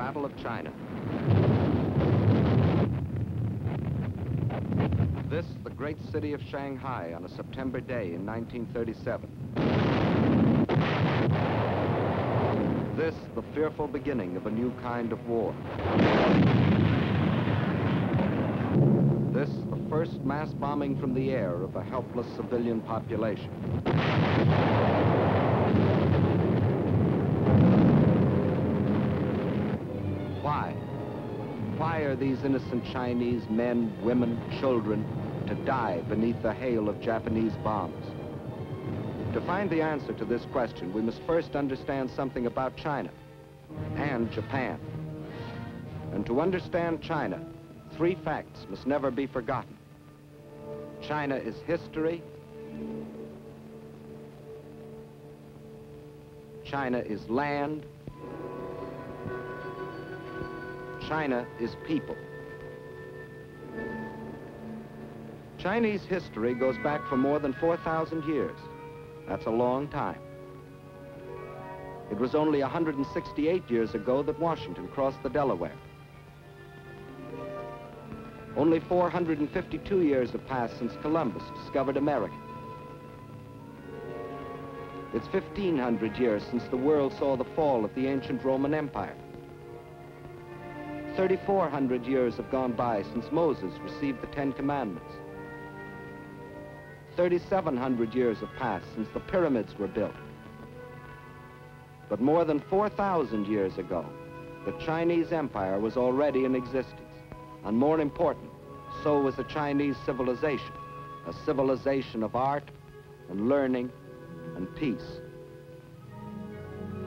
Battle of China. This, the great city of Shanghai on a September day in 1937. This, the fearful beginning of a new kind of war. This, the first mass bombing from the air of a helpless civilian population. Why? Why are these innocent Chinese men, women, children to die beneath the hail of Japanese bombs? To find the answer to this question, we must first understand something about China and Japan. And to understand China, three facts must never be forgotten. China is history. China is land. China is people. Chinese history goes back for more than 4,000 years. That's a long time. It was only 168 years ago that Washington crossed the Delaware. Only 452 years have passed since Columbus discovered America. It's 1,500 years since the world saw the fall of the ancient Roman Empire. 3,400 years have gone by since Moses received the Ten Commandments. 3,700 years have passed since the pyramids were built. But more than 4,000 years ago, the Chinese Empire was already in existence. And more important, so was the Chinese civilization, a civilization of art and learning and peace.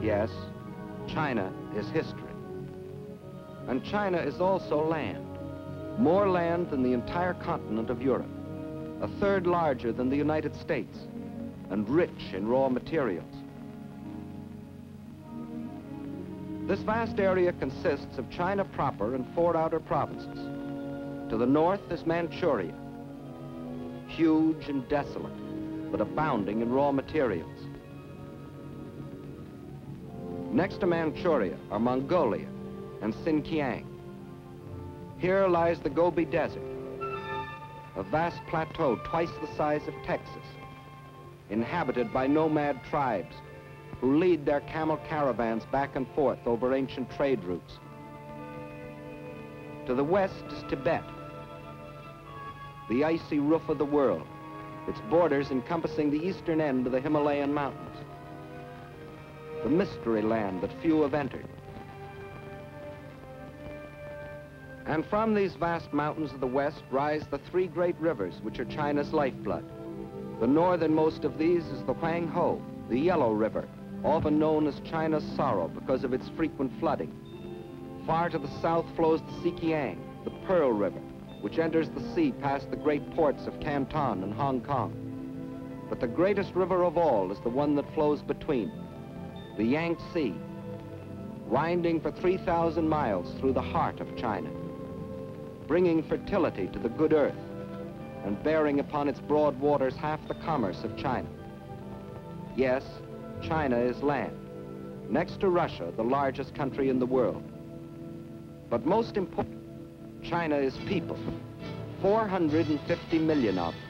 Yes, China is history. And China is also land, more land than the entire continent of Europe, a third larger than the United States, and rich in raw materials. This vast area consists of China proper and 4 outer provinces. To the north is Manchuria, huge and desolate, but abounding in raw materials. Next to Manchuria are Mongolia and Xinjiang. Here lies the Gobi Desert, a vast plateau twice the size of Texas, inhabited by nomad tribes who lead their camel caravans back and forth over ancient trade routes. To the west is Tibet, the icy roof of the world, its borders encompassing the eastern end of the Himalayan mountains, the mystery land that few have entered. And from these vast mountains of the west rise the 3 great rivers which are China's lifeblood. The northernmost of these is the Huanghe, the Yellow River, often known as China's sorrow because of its frequent flooding. Far to the south flows the Xinjiang, the Pearl River, which enters the sea past the great ports of Canton and Hong Kong. But the greatest river of all is the one that flows between, the Yangtze, winding for 3,000 miles through the heart of China, bringing fertility to the good earth and bearing upon its broad waters half the commerce of China. Yes, China is land, next to Russia, the largest country in the world. But most important, China is people, 450 million of them.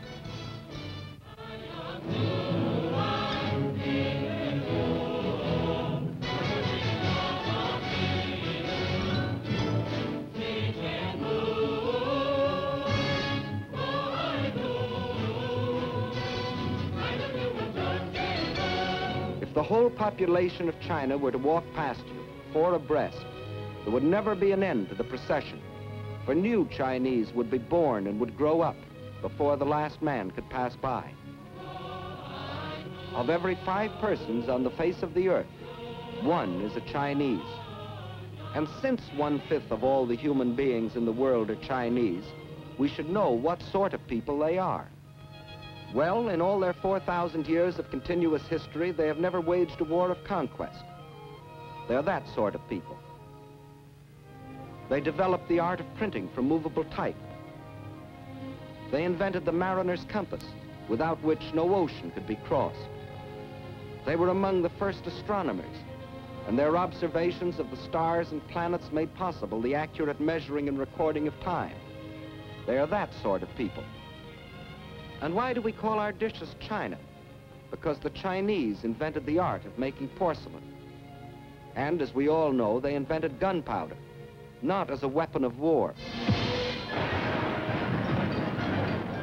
If the whole population of China were to walk past you, 4 abreast, there would never be an end to the procession, for new Chinese would be born and would grow up before the last man could pass by. Of every 5 persons on the face of the earth, 1 is a Chinese. And since 1/5 of all the human beings in the world are Chinese, we should know what sort of people they are. Well, in all their 4,000 years of continuous history, they have never waged a war of conquest. They're that sort of people. They developed the art of printing from movable type. They invented the mariner's compass, without which no ocean could be crossed. They were among the first astronomers, and their observations of the stars and planets made possible the accurate measuring and recording of time. They are that sort of people. And why do we call our dishes China? Because the Chinese invented the art of making porcelain. And as we all know, they invented gunpowder, not as a weapon of war,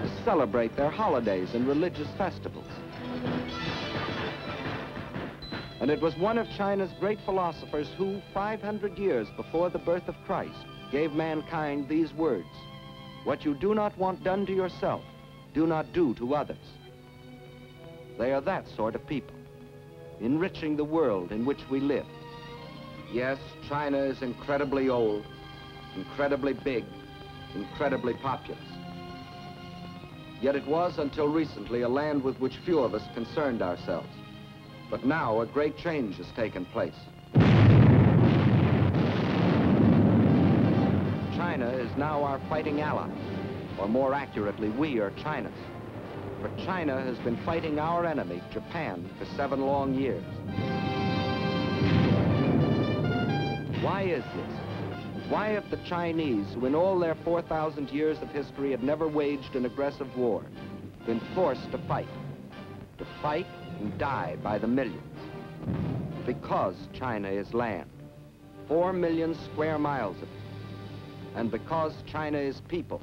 to celebrate their holidays and religious festivals. And it was one of China's great philosophers who, 500 years before the birth of Christ, gave mankind these words: "What you do not want done to yourself, do not do to others." They are that sort of people, enriching the world in which we live. Yes, China is incredibly old, incredibly big, incredibly populous. Yet it was until recently a land with which few of us concerned ourselves. But now a great change has taken place. China is now our fighting ally, or more accurately, we are China's. For China has been fighting our enemy, Japan, for 7 long years. Why is this? Why have the Chinese, who in all their 4,000 years of history had never waged an aggressive war, been forced to fight and die by the millions? Because China is land, 4 million square miles of it. And because China is people,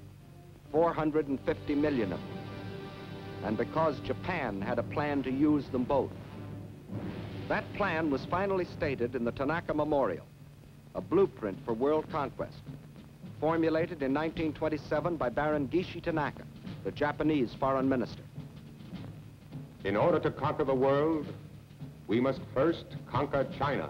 450 million of them. And because Japan had a plan to use them both. That plan was finally stated in the Tanaka Memorial, a blueprint for world conquest, formulated in 1927 by Baron Gishi Tanaka, the Japanese foreign minister. In order to conquer the world, we must first conquer China.